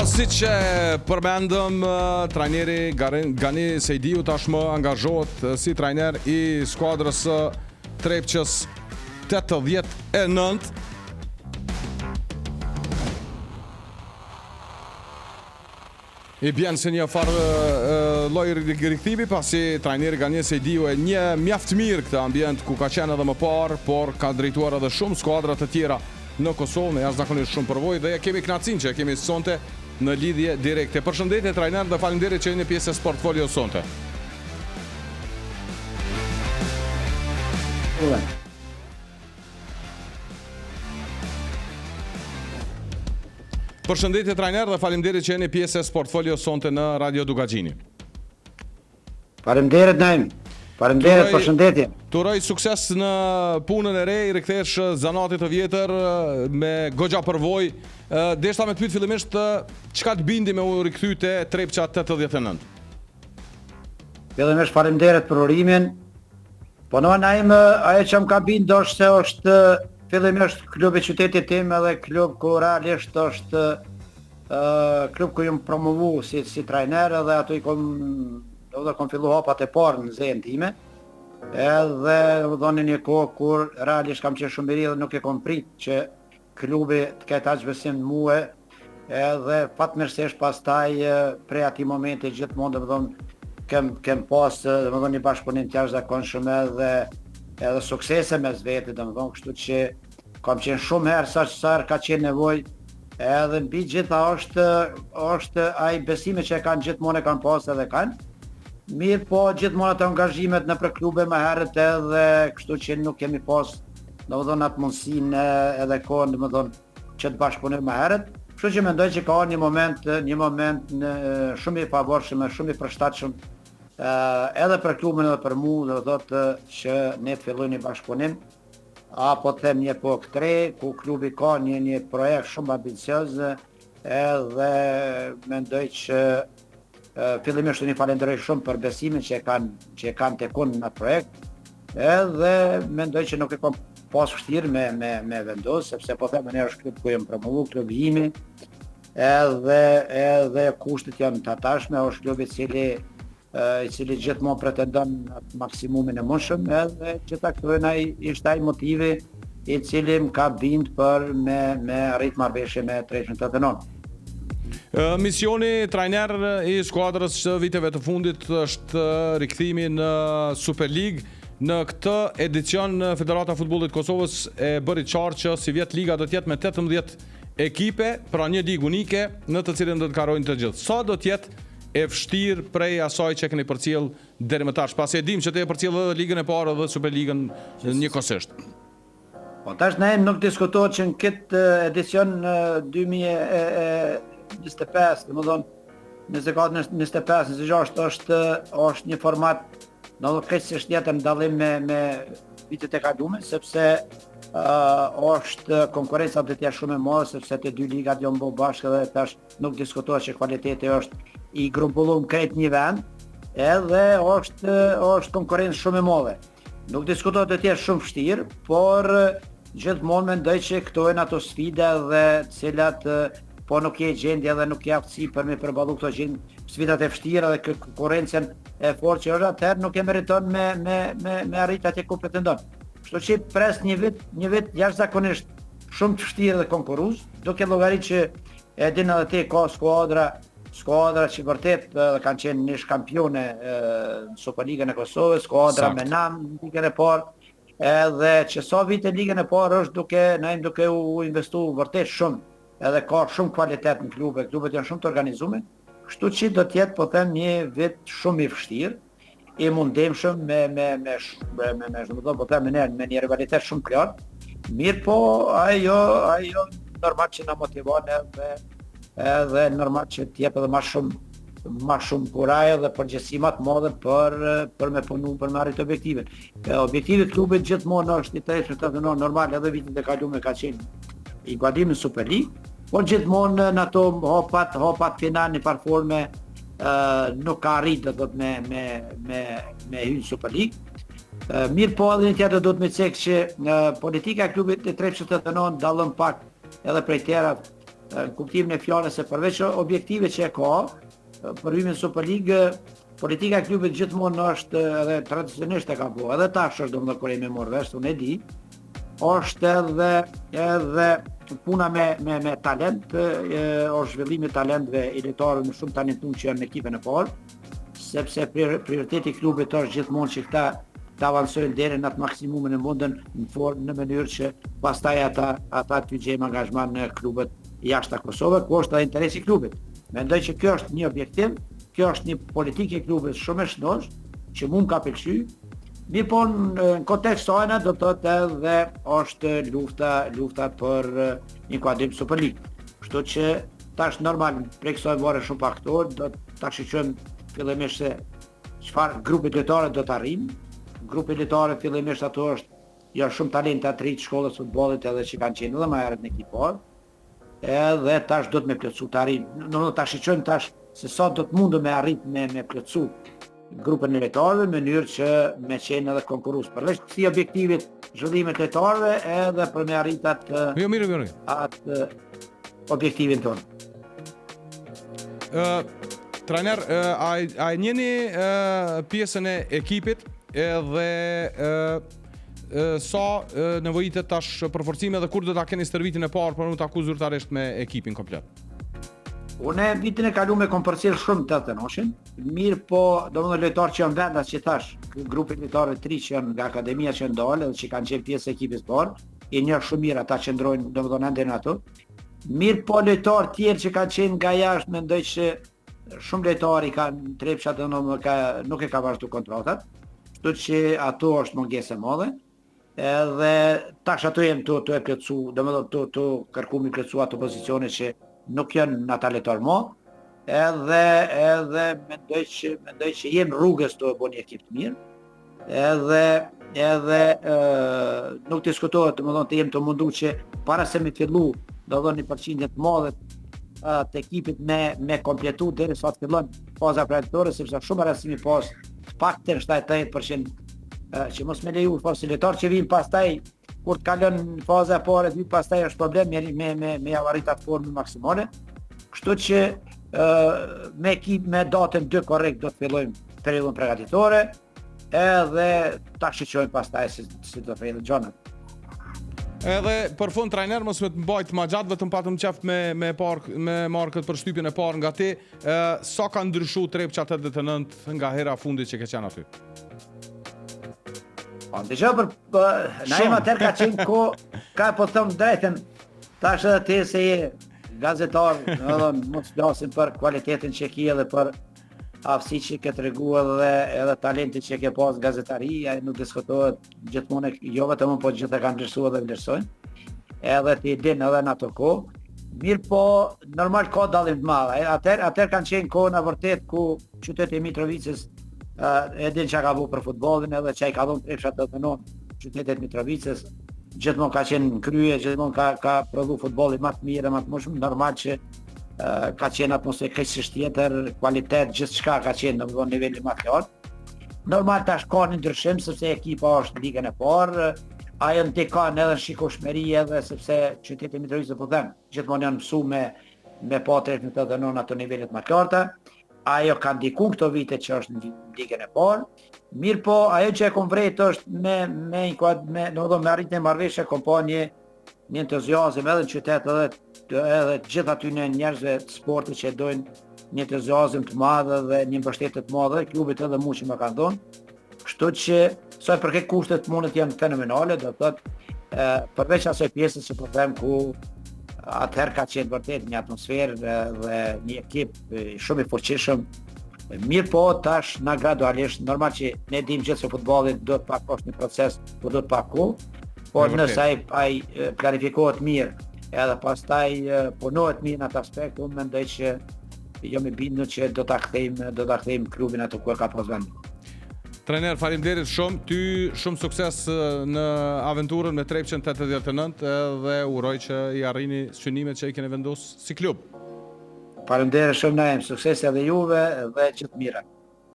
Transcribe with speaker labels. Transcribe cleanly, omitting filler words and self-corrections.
Speaker 1: siç e përmendëm, trajneri Gani Sejdiu tashmë angazhohet si trajner i skuadrës së Trepçës 89. I bjen se një farë lloj rikthimi pasi trajneri Gani Sejdiu e një mjaft mirë këtë ambient ku ka qenë edhe më parë, por ka drejtuar edhe shumë skuadra të tjera në Kosovë me jashtëzakonisht shumë përvojë dhe kemi kënaqësinë që kemi sonte në lidhje direkte. Përshëndetje trajner dhe faleminderit që jeni pjesë e Sportfolio sonte. Përshëndetje trajner dhe faleminderit që jeni pjesë e Sportfolio sonte në Radio Dugaxhini.
Speaker 2: Faleminderit Naim. Faleminderit, përshëndetje.
Speaker 1: Turoj sukses në punën e re, i rikthesh zanatit të vjetër me goxha përvojë. Deshta me të pyet fillimisht çka të bindi me u rikthy te Trepça 89.
Speaker 2: Fillimisht faleminderit për urimin. Po Naim, ajo që më ka bindur është fillimisht klubi i qytetit tim edhe klub ku realisht është klub ku jam promovu si trajner edhe aty kom fillu hapat e parë në zejën time, edhe dhoni një kohë kur realisht kam qenë shumë i ri dhe nuk e kom prit që klubi të ketë aq besim në mua, edhe fatmirësisht pastaj prej atij momenti gjithmonë kem pas një bashkëpunim të jashtëzakonshëm edhe suksese mes vetë, kështu që kam qenë shumë herë sa ka qenë nevojë, edhe mbi gjitha është ai besimi që kanë gjithmonë e kanë pas edhe kanë. Mirë po gjithmonë ato angazhimet në për klube më herët edhe kështu që nuk kemi pas atë mundësinë edhe kohën që të bashkëpunojmë më herët. Kështu që mendoj që ka një moment shumë i favorshëm, shumë i përshtatshëm edhe për klubin edhe për mua, do thotë që ne të fillojmë një bashkëpunim apo të them një epokë të re ku klubi ka një projekt shumë ambicioz edhe mendoj që fillimisht unë i falenderoj shumë për besimin që e kanë tek unë në atë projekt, edhe mendoj që nuk e kam pas vështirë me vendos, sepse po them ne është klub ku jam promovu, klubi imi, edhe kushtet janë të atashme, është klubi i cili gjithmonë pretendon atë maksimumin e mundshëm, edhe gjitha këto ishte ai motivi i cili më ka bind për me arrit marrëveshje me Trepçën 89.
Speaker 1: Misioni trajner i skuadrës viteve të fundit është rikthimi në Super League. Në këtë edicion Federata e Futbollit Kosovës e bëri qartë që si vjet liga do të jetë me 18 ekipe, pra një ligë unike në të cilën do të karojnë të gjithë. Sa do të jetë e vështirë prej asaj që keni përcjell deri më tash, pasi e dim që te e përcjell edhe ligën e parë dhe Super Ligën njëkohësisht.
Speaker 2: Po tash ne nuk diskutohet që në këtë edicion 2025, domethënë 24-25-26 është një format krejtësisht tjetër në dallim me vitet e kaluara, sepse është konkurenca do të jetë shumë e madhe sepse të dy ligat janë bërë bashkë dhe tash nuk diskutohet që kvaliteti është i grumbulluar krejt një vend, edhe është konkurencë shumë e madhe. Nuk diskutohet të jetë shumë vështirë, por gjithmonë mendoj që këto janë ato sfida dhe cilat po nuk je gjendje dhe nuk je aftësi për me përballu këto sfidat e vështira dhe konkurrencën e fortë që është, atëherë nuk e meriton me arrit atje ku pretendon. Kështu që pres një vit jashtëzakonisht shumë të vështirë dhe konkurrues, duke llogaritë që e din edhe ti ka skuadra që vërtet kanë qenë nish kampione në Superligën e Kosovës, skuadra me nam në ligën e parë, edhe që sa vite ligën e parë është duke u investuar vërtet shumë. Edhe ka shumë kvalitet në klubet janë shumë të organizuar, kështu që do të jetë po them një vit shumë i vështirë, i mundimshëm me një rivalitet shumë të lartë. Mirë po ajo normal që na motivon edhe normal që të jep edhe më shumë kurajë dhe përgjegjësi më të madhe për me punu për me arrit objektivin. Objektivi i klubit gjithmonë është i Trepçës normal edhe vitet e kaluara ka qenë i guadim në Super League, por gjithmonë në ato hopat final në parforme nuk ka arritë me hyrë Super League. Mirë po edhe një tjetër do të me cek që politika e klubit e Trepçës 89 dallon pak edhe prej tjera në kuptimin e fjalës se përveç objektive që e ka, për hyjjen në Superligë, politika e klubit gjithmonë është edhe tradicionisht e ka po, edhe tash është domethënë kur e më morr vesh, unë e di, është edhe puna me talent, është zhvillimi i talentëve i lojtarëve më shumë talentuar që janë në ekipin e parë, sepse prioriteti i klubit është gjithmonë që këta të avansojnë deri në atë maksimumin e mundën në mënyrë që pastaj ata të gjejnë angazhman në klubet jashtë Kosovës, ku është edhe interesi i klubit. Mendoj që kjo është një objektiv, kjo është një politikë e klubit shumë e shëndosh, që mund ka pëlqy. Po në kontekst sajna do të thotë edhe është lufta për një kuadrim Superligë. Kështu që tash normal prej kësaj varet shumë faktorë, do ta shqyrtojmë fillimisht se çfarë grupi lojtarë do të arrijmë. Grupi lojtarë fillimisht ato janë shumë talente të rinj të shkollës së futbollit edhe që kanë qenë edhe më herët në ekipar. Edhe tash do të më plotësu të arrijmë. Do ta shqyrtojmë tash se sa do të mundë me arrit me plotësu grupën e lojtarëve në mënyrë që me qenë edhe konkurrues përveç këtij objektivit zhvillimit të lojtarëve edhe për me arrit atë objektivin tonë.
Speaker 1: Trajner, a njeni pjesën e ekipit edhe sa nevojitet tash përforcime dhe kur do ta keni stërvitin e parë për më taku zyrtarisht me ekipin komplet?
Speaker 2: Unë vitin e kaluar kom përcjell shumë të tenoshin, mirë po domethënë lojtarë që janë vendas që tash, grupi lojtarëve të ri që janë nga akademia që ndalë dhe që kanë qenë pjesë e ekipit parë, i njeh shumë mirë ata që ndrojnë domethënë ende në ato. Mirë po lojtarë tjerë që kanë qenë nga jashtë, mendoj që shumë lojtarë kanë trepshat nuk e ka vazhdu kontratat, kështu që ato është mungesë e madhe. Edhe tash ato janë të e plotësu, domethënë të kërkuar plotësu ato pozicione që nuk janë në ata lojtarë më, edhe mendoj që jem rrugës të bëni ekip të mirë, edhe nuk diskutohet, domethënë të jem të mundu që para se me fillu, do dhoni një përqindje të madhe të ekipit me kompletu deri sa të fillon faza praktore, sepse shumë rastimi pas të paktën 70% që mos me leju facilitar që vinë pastaj kur të kalon në faza e parë, vit pastaj është problem me avarit atë formë maksimale. Kështu që me ekip me datën 2 korrekt do të fillojmë periudhën përgatitore edhe ta shqyrtojmë pastaj si do fillojnë gjanat.
Speaker 1: Edhe për fund trajner mos me të mbajt ma gjatë, vetëm patëm qeft me marrë këtë përshtypjen e parë nga ti, sa ka ndryshu Trepça 89 nga hera fundit që ke qenë aty?
Speaker 2: Dëgjoj na jemi atëherë ka qenë ka po them drejtën, tash edhe ti se je gazetar, domethënë mos flasim për kualitetin që ke edhe për aftësitë që ke treguar edhe talentin që ke pas gazetaria, nuk diskutohet gjithmonë jo vetëm po gjithë kanë vlerësuar dhe vlerësojnë. Edhe ti din edhe në ato kohë. Mirë po, normal ka dallim të madh. Atëherë kanë qenë kohë vërtet ku qyteti i Mitrovicës e din që ka bu për futbolin edhe që i ka dhënë Trepça 89 qytetet Mitrovicës, gjithmonë ka qenë në krye, gjithmonë ka prodhu futbolin më të mirë, më të shumë, normal që ka qenë atmosferë keqësisht tjetër, kvalitet, gjithçka ka qenë në niveli më të lartë. Normal tash ka një ndryshim sepse ekipa është në ligën e parë, ajo ndikon edhe në shikueshmëri edhe sepse qyteti i Mitrovicës po them, gjithmonë janë mësuar me pa Trepçën 89 ato nivelet më të larta. Ajo ka ndiku këto vite që është në ligën e parë. Mirë po, ajo që e kom vrejt është me arritje marrëveshje kom pa një entuziazëm edhe në qytet edhe gjithë aty në njerëzve të sportit që dojnë një entuziazëm të madhe dhe një mbështetje të madhe, klubit edhe mu që më kanë dhënë. Kështu që sa i përket kushtet mundet janë fenomenale, do të thotë përveç asaj pjesës që po them ku atëherë ka qenë vërtet një atmosferë dhe një ekip shumë i fuqishëm. Mirë po, tash na gradualisht, normal që ne dim gjithë se futbollit do të pak është një proces, po do të pak kohë, por nëse ai planifikohet mirë edhe pastaj punohet mirë në atë aspekt, unë mendoj që jam i bindur që do ta kthejmë klubin atë ku ka pas vendi.
Speaker 1: Trajner, faleminderit shumë, ty shumë sukses në aventurën me Trepçën 89 dhe uroj që i arrini synimet që i keni vendosur si klub.
Speaker 2: Faleminderit shumë na sukses edhe juve dhe gjithë mira.